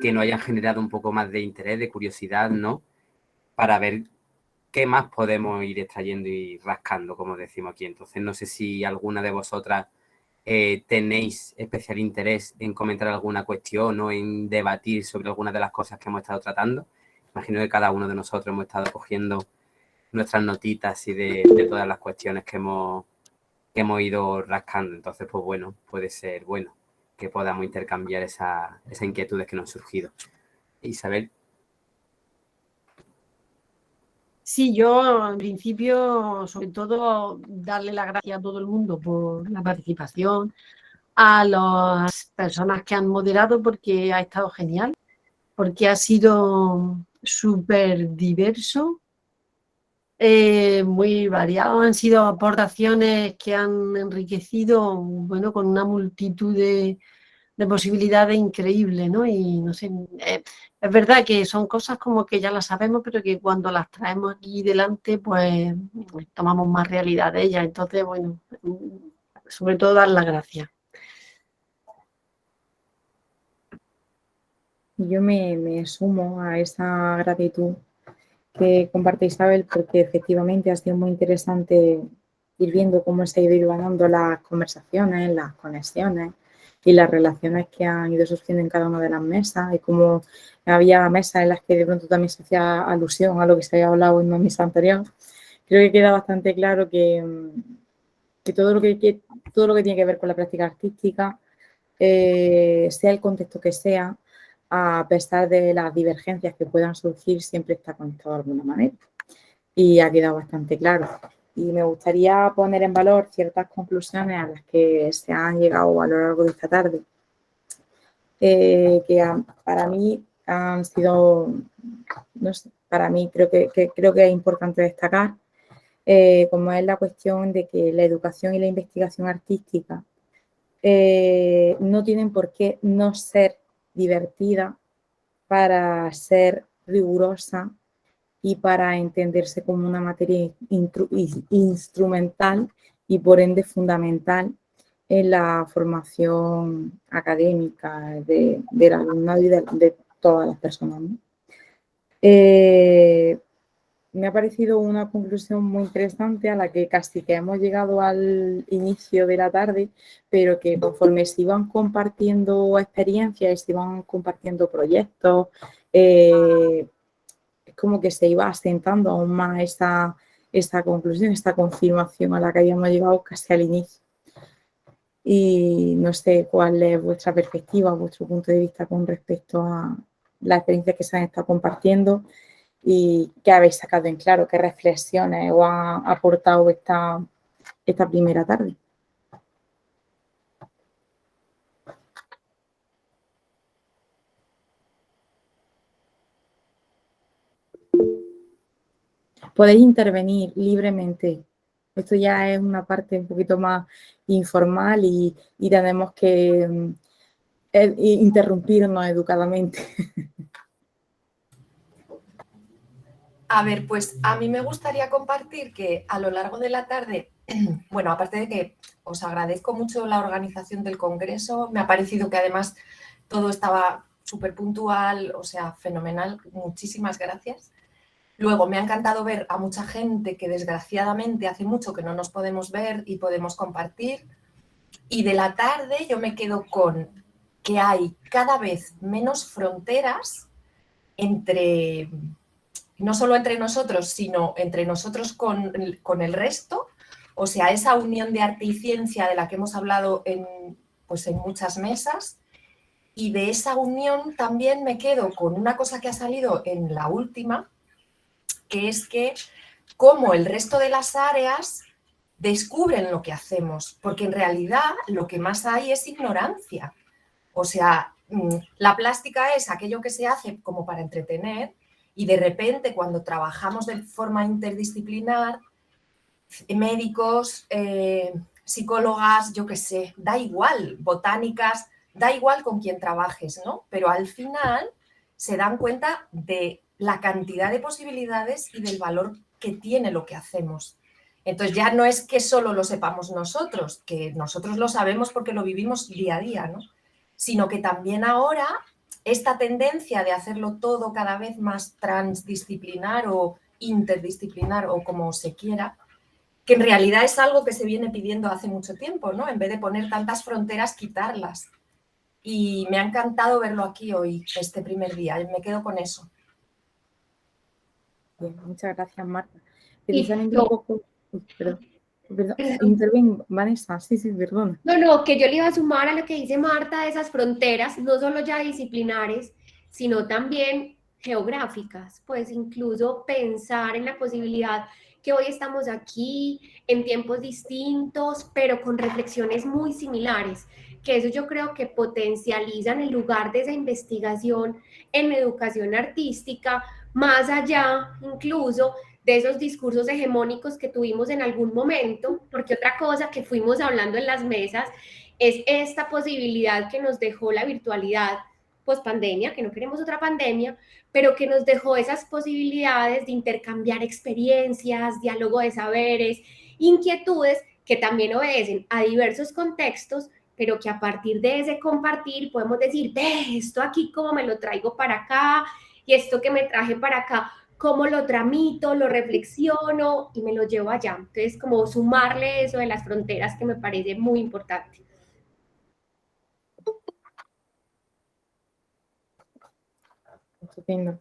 que nos hayan generado un poco más de interés, de curiosidad, ¿no? Para ver qué más podemos ir extrayendo y rascando, como decimos aquí. Entonces, no sé si alguna de vosotras tenéis especial interés en comentar alguna cuestión o en debatir sobre alguna de las cosas que hemos estado tratando. Imagino que cada uno de nosotros hemos estado cogiendo nuestras notitas y de todas las cuestiones que hemos ido rascando. Entonces, pues bueno, puede ser bueno que podamos intercambiar esas inquietudes que nos han surgido. Isabel. Sí, yo en principio, sobre todo, darle las gracias a todo el mundo por la participación, a las personas que han moderado porque ha estado genial, porque ha sido súper diverso, muy variado, han sido aportaciones que han enriquecido, bueno, con una multitud de posibilidades increíbles, ¿no? Y no sé, es verdad que son cosas como que ya las sabemos, pero que cuando las traemos aquí delante, pues tomamos más realidad de ellas. Entonces, bueno, sobre todo dar las gracias. Yo me sumo a esa gratitud que comparte Isabel, porque efectivamente ha sido muy interesante ir viendo cómo se han ido ganando las conversaciones, las conexiones y las relaciones que han ido surgiendo en cada una de las mesas, y cómo había mesas en las que de pronto también se hacía alusión a lo que se había hablado en una mesa anterior. Creo que queda bastante claro que todo lo que tiene que ver con la práctica artística, sea el contexto que sea, a pesar de las divergencias que puedan surgir, siempre está conectado de alguna manera. Y ha quedado bastante claro. Y me gustaría poner en valor ciertas conclusiones a las que se han llegado a lo largo de esta tarde, que para mí han sido, no sé, para mí creo que es importante destacar, como es la cuestión de que la educación y la investigación artística no tienen por qué no ser divertida para ser rigurosa y para entenderse como una materia instrumental y por ende fundamental en la formación académica del alumnado y de todas las personas, ¿no? Me ha parecido una conclusión muy interesante a la que casi que hemos llegado al inicio de la tarde, pero que conforme se iban compartiendo experiencias, se iban compartiendo proyectos, es como que se iba asentando aún más esta conclusión, esta confirmación a la que habíamos llegado casi al inicio. Y no sé cuál es vuestra perspectiva, vuestro punto de vista con respecto a las experiencias que se han estado compartiendo y qué habéis sacado en claro, qué reflexiones os ha aportado esta primera tarde. Podéis intervenir libremente. Esto ya es una parte un poquito más informal y tenemos que interrumpirnos educadamente. A ver, pues a mí me gustaría compartir que a lo largo de la tarde, bueno, aparte de que os agradezco mucho la organización del congreso, me ha parecido que además todo estaba súper puntual, o sea, fenomenal, muchísimas gracias. Luego me ha encantado ver a mucha gente que desgraciadamente hace mucho que no nos podemos ver y podemos compartir. Y de la tarde yo me quedo con que hay cada vez menos fronteras entre, no solo entre nosotros, sino entre nosotros con el resto. O sea, esa unión de arte y ciencia de la que hemos hablado pues en muchas mesas. Y de esa unión también me quedo con una cosa que ha salido en la última, que es que cómo el resto de las áreas descubren lo que hacemos, porque en realidad lo que más hay es ignorancia. O sea, la plástica es aquello que se hace como para entretener y de repente cuando trabajamos de forma interdisciplinar, médicos, psicólogas, yo qué sé, da igual, botánicas, da igual con quién trabajes, ¿no? Pero al final se dan cuenta de la cantidad de posibilidades y del valor que tiene lo que hacemos. Entonces ya no es que solo lo sepamos nosotros, que nosotros lo sabemos porque lo vivimos día a día, ¿no? Sino que también ahora esta tendencia de hacerlo todo cada vez más transdisciplinar o interdisciplinar o como se quiera, que en realidad es algo que se viene pidiendo hace mucho tiempo, ¿no? En vez de poner tantas fronteras, quitarlas. Y me ha encantado verlo aquí hoy, este primer día. Me quedo con eso. Bien, muchas gracias, Marta. Y Precisamente un poco... Perdón, intervengo, Vanessa, sí, perdona. No, que yo le iba a sumar a lo que dice Marta de esas fronteras, no solo ya disciplinares, sino también geográficas, pues incluso pensar en la posibilidad que hoy estamos aquí en tiempos distintos, pero con reflexiones muy similares, que eso yo creo que potencializan el lugar de esa investigación en educación artística, más allá incluso de esos discursos hegemónicos que tuvimos en algún momento, porque otra cosa que fuimos hablando en las mesas es esta posibilidad que nos dejó la virtualidad post pandemia, que no queremos otra pandemia, pero que nos dejó esas posibilidades de intercambiar experiencias, diálogo de saberes, inquietudes que también obedecen a diversos contextos, pero que a partir de ese compartir podemos decir, ve, esto aquí cómo me lo traigo para acá y esto que me traje para acá, cómo lo tramito, lo reflexiono y me lo llevo allá. Entonces, como sumarle eso de las fronteras que me parece muy importante. Estupendo.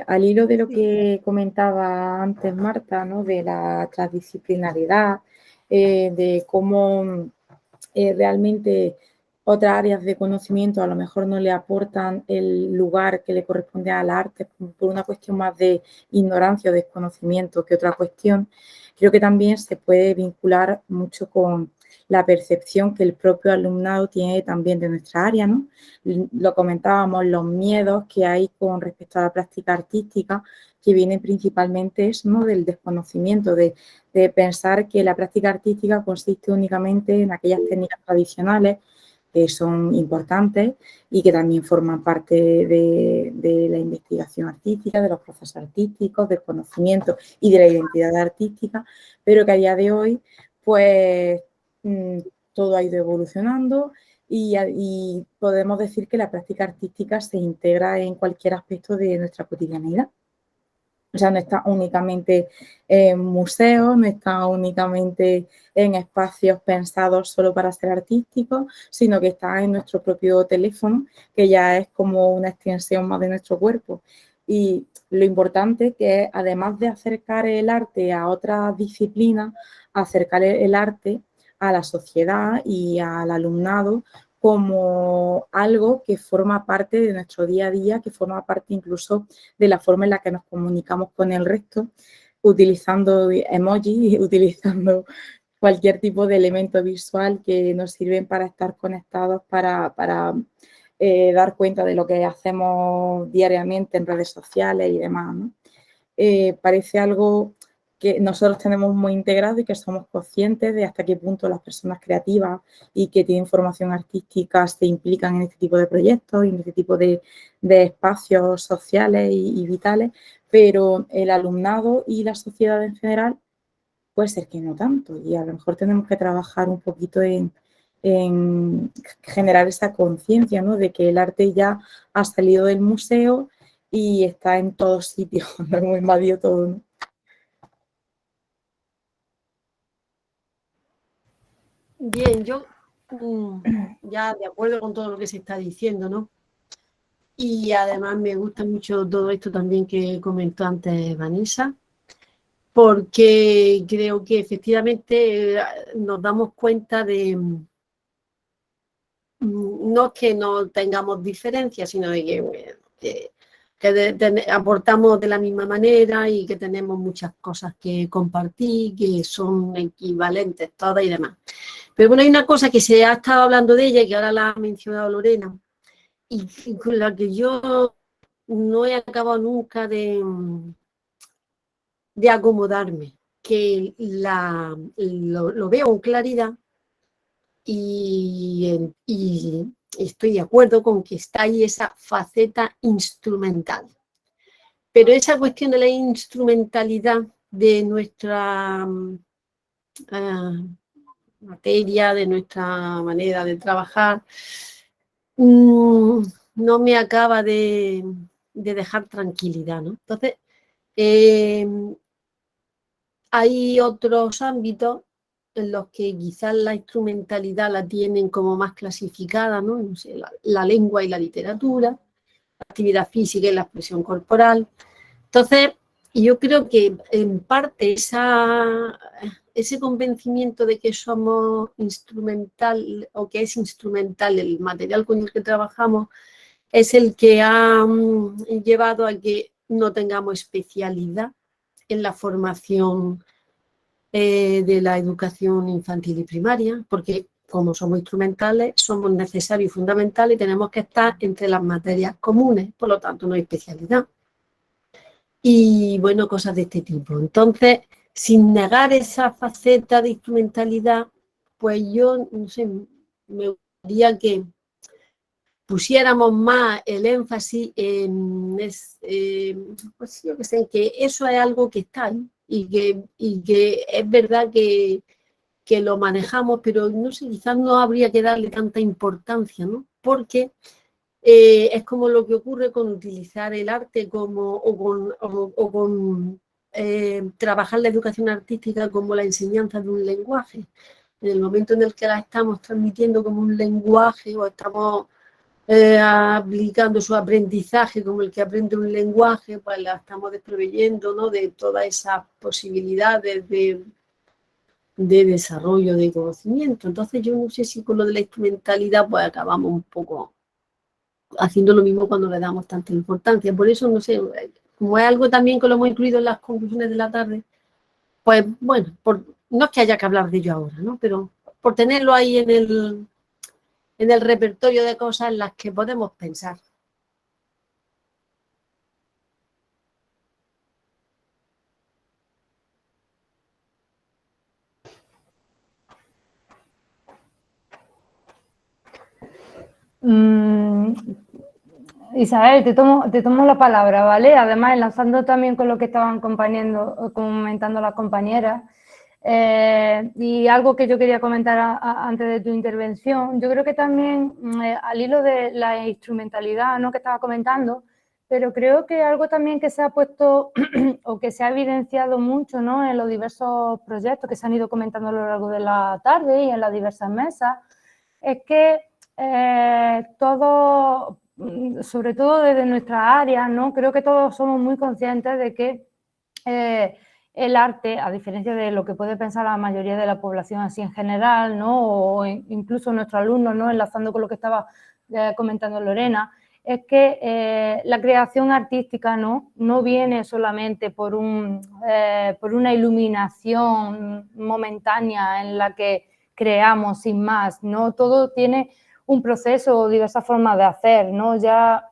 Al hilo de lo que comentaba antes Marta, ¿no? De la transdisciplinaridad, de cómo realmente otras áreas de conocimiento a lo mejor no le aportan el lugar que le corresponde al arte por una cuestión más de ignorancia o desconocimiento que otra cuestión, creo que también se puede vincular mucho con la percepción que el propio alumnado tiene también de nuestra área, ¿no? Lo comentábamos, los miedos que hay con respecto a la práctica artística, que vienen principalmente eso, ¿no? Del desconocimiento, de pensar que la práctica artística consiste únicamente en aquellas técnicas tradicionales que son importantes y que también forman parte de la investigación artística, de los procesos artísticos, del conocimiento y de la identidad artística, pero que a día de hoy, pues, todo ha ido evolucionando y podemos decir que la práctica artística se integra en cualquier aspecto de nuestra cotidianidad. O sea, no está únicamente en museos, no está únicamente en espacios pensados solo para ser artísticos, sino que está en nuestro propio teléfono, que ya es como una extensión más de nuestro cuerpo. Y lo importante que es, además de acercar el arte a otras disciplinas, acercar el arte a la sociedad y al alumnado como algo que forma parte de nuestro día a día, que forma parte incluso de la forma en la que nos comunicamos con el resto, utilizando emojis, utilizando cualquier tipo de elemento visual que nos sirven para estar conectados, para dar cuenta de lo que hacemos diariamente en redes sociales y demás, ¿no? Parece algo que nosotros tenemos muy integrado y que somos conscientes de hasta qué punto las personas creativas y que tienen formación artística se implican en este tipo de proyectos y en este tipo de espacios sociales y vitales, pero el alumnado y la sociedad en general puede ser que no tanto y a lo mejor tenemos que trabajar un poquito en generar esa conciencia, ¿no? De que el arte ya ha salido del museo y está en todos sitios, lo hemos invadido todo, ¿no? Bien, yo ya de acuerdo con todo lo que se está diciendo, ¿no? Y además me gusta mucho todo esto también que comentó antes Vanessa, porque creo que efectivamente nos damos cuenta de no que no tengamos diferencias, sino de que aportamos de la misma manera y que tenemos muchas cosas que compartir, que son equivalentes todas y demás. Pero bueno, hay una cosa que se ha estado hablando de ella y que ahora la ha mencionado Lorena y con la que yo no he acabado nunca de acomodarme, que lo veo con claridad y estoy de acuerdo con que está ahí esa faceta instrumental. Pero esa cuestión de la instrumentalidad de nuestra materia, de nuestra manera de trabajar, no me acaba de dejar tranquilidad, ¿no? Entonces, hay otros ámbitos en los que quizás la instrumentalidad la tienen como más clasificada, ¿no? No sé, la lengua y la literatura, la actividad física y la expresión corporal. Entonces, yo creo que en parte ese convencimiento de que somos instrumental o que es instrumental el material con el que trabajamos es el que ha llevado a que no tengamos especialidad en la formación de la educación infantil y primaria, porque como somos instrumentales, somos necesarios y fundamentales y tenemos que estar entre las materias comunes, por lo tanto no hay especialidad. Y bueno, cosas de este tipo. Entonces, sin negar esa faceta de instrumentalidad, pues yo, no sé, me gustaría que pusiéramos más el énfasis en, pues yo que sé, que eso es algo que está ahí y que es verdad que lo manejamos, pero no sé, quizás no habría que darle tanta importancia, ¿no? Porque es como lo que ocurre con utilizar el arte o con trabajar la educación artística como la enseñanza de un lenguaje. En el momento en el que la estamos transmitiendo como un lenguaje o estamos aplicando su aprendizaje como el que aprende un lenguaje, pues la estamos desproveyendo, ¿no?, de todas esas posibilidades de desarrollo de conocimiento. Entonces yo no sé si con lo de la instrumentalidad pues acabamos un poco haciendo lo mismo cuando le damos tanta importancia. Por eso, no sé, como es algo también que lo hemos incluido en las conclusiones de la tarde, pues bueno, no es que haya que hablar de ello ahora, ¿no?, pero por tenerlo ahí en el repertorio de cosas en las que podemos pensar. Isabel, te tomo la palabra, ¿vale? Además, enlazando también con lo que estaban comentando las compañeras, y algo que yo quería comentar antes de tu intervención, yo creo que también al hilo de la instrumentalidad, ¿no?, que estaba comentando, pero creo que algo también que se ha puesto o que se ha evidenciado mucho, ¿no?, en los diversos proyectos que se han ido comentando a lo largo de la tarde y en las diversas mesas, es que todos, sobre todo desde nuestra área, ¿no?, creo que todos somos muy conscientes de que el arte, a diferencia de lo que puede pensar la mayoría de la población así en general, ¿no?, o incluso nuestros alumnos, ¿no?, enlazando con lo que estaba comentando Lorena, es que la creación artística no viene solamente por una iluminación momentánea en la que creamos sin más, ¿no? Todo tiene un proceso o diversas formas de hacer, ¿no? Ya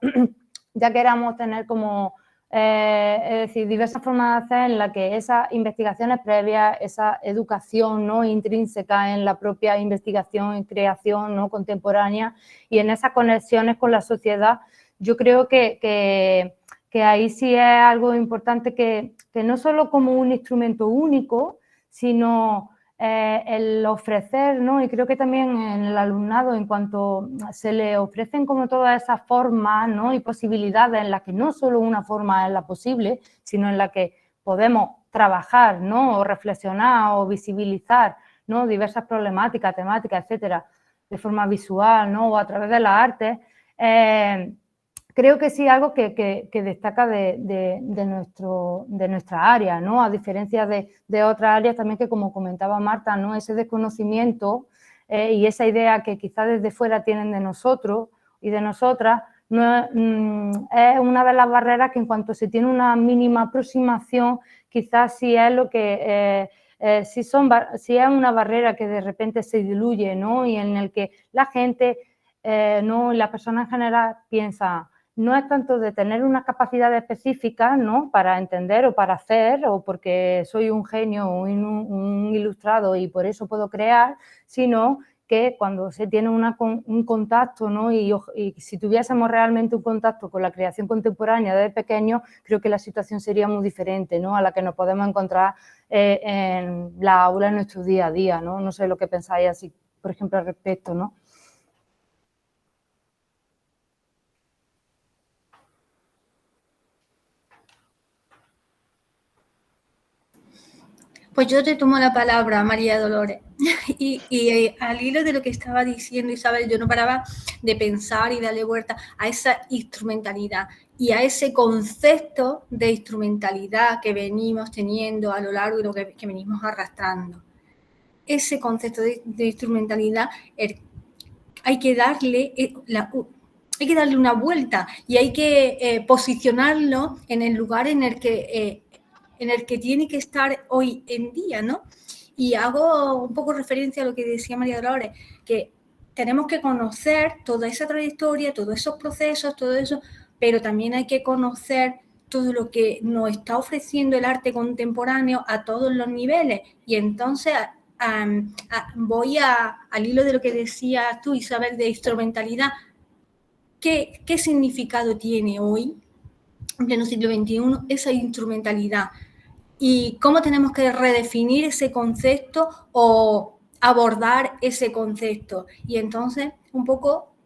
queramos tener como, es decir, diversas formas de hacer en la que esas investigaciones previas, esa educación, ¿no?, intrínseca en la propia investigación y creación, ¿no?, contemporánea, y en esas conexiones con la sociedad, yo creo que ahí sí es algo importante que no solo como un instrumento único, sino el ofrecer, ¿no?, y creo que también en el alumnado, en cuanto se le ofrecen como todas esas formas, ¿no?, y posibilidades en las que no solo una forma es la posible, sino en la que podemos trabajar, ¿no?, o reflexionar o visibilizar, ¿no?, diversas problemáticas, temáticas, etcétera, de forma visual, ¿no?, o a través de las artes, creo que sí algo que destaca de nuestra área, ¿no?, a diferencia de otras áreas también que, como comentaba Marta, ¿no?, ese desconocimiento y esa idea que quizás desde fuera tienen de nosotros y de nosotras, no, es una de las barreras que en cuanto se tiene una mínima aproximación, quizás sí es lo que... si es una barrera que de repente se diluye, ¿no?, y en el que la gente, no, la persona en general piensa... No es tanto de tener unas capacidades específicas, ¿no?, para entender o para hacer, o porque soy un genio o un ilustrado y por eso puedo crear, sino que cuando se tiene un contacto, ¿no?, y si tuviésemos realmente un contacto con la creación contemporánea desde pequeños, creo que la situación sería muy diferente, ¿no?, a la que nos podemos encontrar en la aula en nuestro día a día, ¿no? No sé lo que pensáis así, por ejemplo, al respecto, ¿no? Pues yo te tomo la palabra, María Dolores. Y al hilo de lo que estaba diciendo Isabel, yo no paraba de pensar y darle vuelta a esa instrumentalidad y a ese concepto de instrumentalidad que venimos teniendo a lo largo de lo que venimos arrastrando. Ese concepto de instrumentalidad hay que darle una vuelta y hay que posicionarlo en el lugar en el que tiene que estar hoy en día, ¿no? Y hago un poco referencia a lo que decía María Dolores, que tenemos que conocer toda esa trayectoria, todos esos procesos, todo eso, pero también hay que conocer todo lo que nos está ofreciendo el arte contemporáneo a todos los niveles. Y entonces voy al hilo de lo que decías tú, Isabel, de instrumentalidad. ¿Qué significado tiene hoy, en pleno siglo XXI, esa instrumentalidad? ¿Y cómo tenemos que redefinir ese concepto o abordar ese concepto? Y entonces, un poco,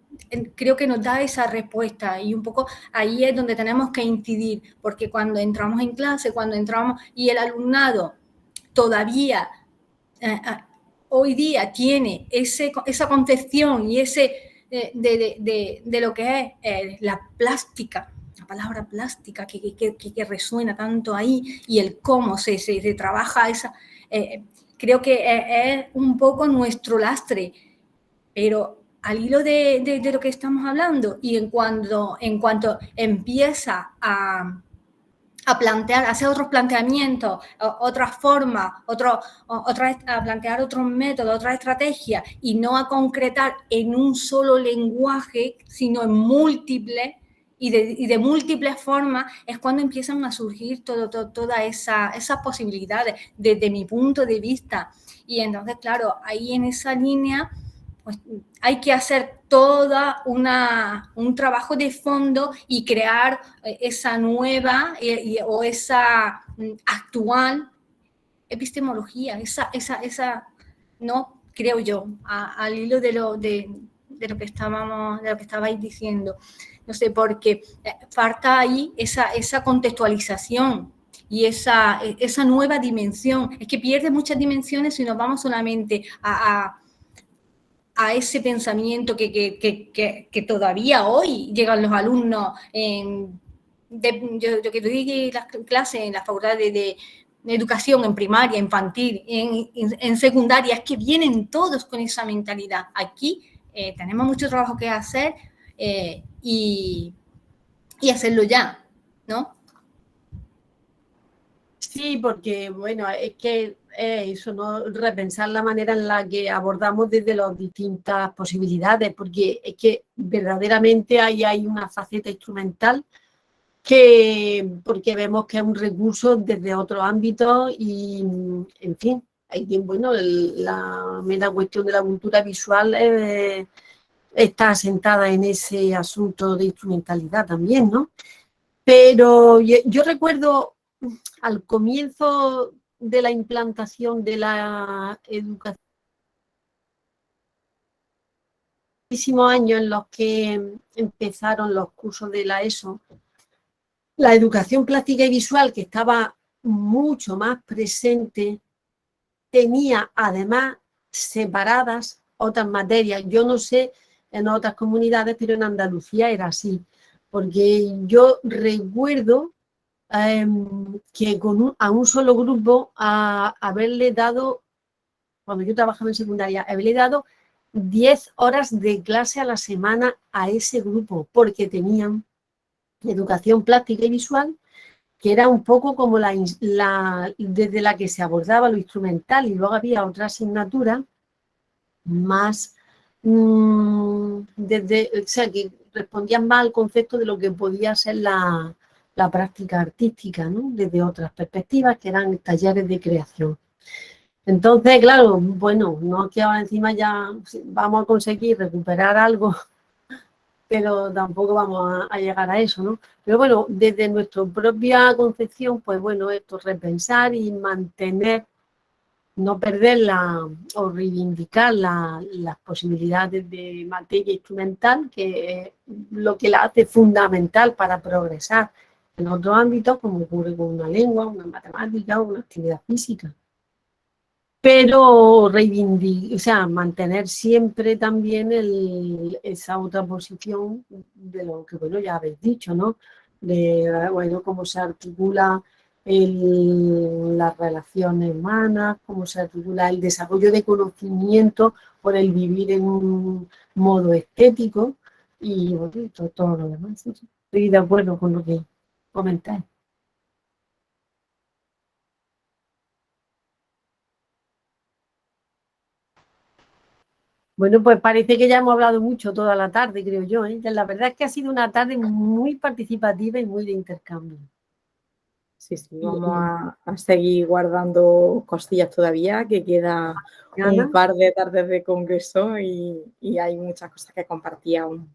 creo que nos da esa respuesta y un poco ahí es donde tenemos que incidir, porque cuando entramos en clase, y el alumnado todavía hoy día tiene esa concepción y de lo que es la plástica, la palabra plástica que resuena tanto ahí y el cómo se trabaja creo que es un poco nuestro lastre, pero al hilo de lo que estamos hablando y en cuanto empieza a plantear, a hacer otros planteamientos, otras formas, a plantear otros métodos, otras estrategias y no a concretar en un solo lenguaje, sino en múltiples y de múltiples formas, es cuando empiezan a surgir todas esas posibilidades desde mi punto de vista. Y entonces, claro, ahí en esa línea pues hay que hacer un trabajo de fondo y crear esa nueva o esa actual epistemología, no creo yo, al hilo de lo que estabais diciendo. No sé, porque falta ahí esa contextualización y esa nueva dimensión. Es que pierde muchas dimensiones si nos vamos solamente a ese pensamiento que todavía hoy llegan los alumnos yo que doy las clases en la facultad de educación, en primaria, infantil, en secundaria, es que vienen todos con esa mentalidad. Aquí tenemos mucho trabajo que hacer y hacerlo ya, ¿no? Sí, porque, bueno, es que eso, ¿no? Repensar la manera en la que abordamos desde las distintas posibilidades, porque es que verdaderamente ahí hay una faceta instrumental porque vemos que es un recurso desde otros ámbitos y, en fin, bueno, la mera cuestión de la cultura visual está asentada en ese asunto de instrumentalidad también, ¿no? Pero yo recuerdo al comienzo de la implantación de la educación, muchísimos años en los que empezaron los cursos de la ESO, la educación plástica y visual, que estaba mucho más presente, tenía además separadas otras materias. Yo no sé en otras comunidades, pero en Andalucía era así, porque yo recuerdo que a un solo grupo haberle dado, cuando yo trabajaba en secundaria, haberle dado 10 horas de clase a la semana a ese grupo, porque tenían educación plástica y visual, que era un poco como desde la que se abordaba lo instrumental, y luego había otra asignatura más o sea, que respondían más al concepto de lo que podía ser la práctica artística, ¿no? Desde otras perspectivas, que eran talleres de creación. Entonces, claro, bueno, no es que ahora encima ya vamos a conseguir recuperar algo, pero tampoco vamos a llegar a eso, ¿no? Pero bueno, desde nuestra propia concepción, pues bueno, esto repensar y mantener, no perder o reivindicar las posibilidades de materia instrumental, que es lo que la hace fundamental para progresar en otros ámbitos, como ocurre con una lengua, una matemática o una actividad física. pero mantener siempre también esa otra posición de lo que, bueno, ya habéis dicho, ¿no? De, bueno, cómo se articula las relaciones humanas, cómo se articula el desarrollo de conocimiento por el vivir en un modo estético y bueno, todo lo demás. Estoy de acuerdo con lo que comentáis. Bueno, pues parece que ya hemos hablado mucho toda la tarde, creo yo, ¿eh? La verdad es que ha sido una tarde muy participativa y muy de intercambio. Sí, vamos a seguir guardando cosillas todavía, que queda un par de tardes de congreso y hay muchas cosas que compartir aún.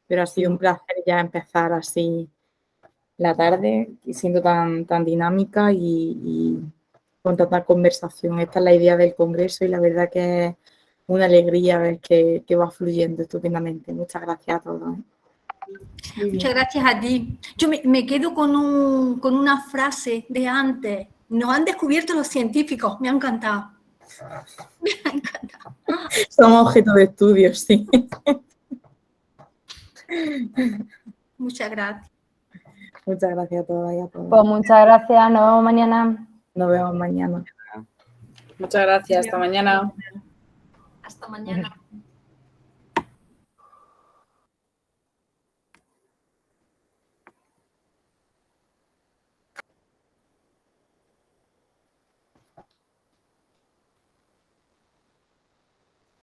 Pero ha sido un placer ya empezar así la tarde, siendo tan dinámica y con tanta conversación. Esta es la idea del congreso y la verdad que es una alegría ver que va fluyendo estupendamente. Muchas gracias a todos. Muchas gracias a ti. Yo me quedo con una frase de antes. Nos han descubierto los científicos. Me ha encantado. Me ha encantado. Somos objeto de estudio, sí. Muchas gracias. Muchas gracias a todas y a todos. Pues muchas gracias, nos vemos mañana. Nos vemos mañana. Muchas gracias, hasta mañana. Hasta mañana.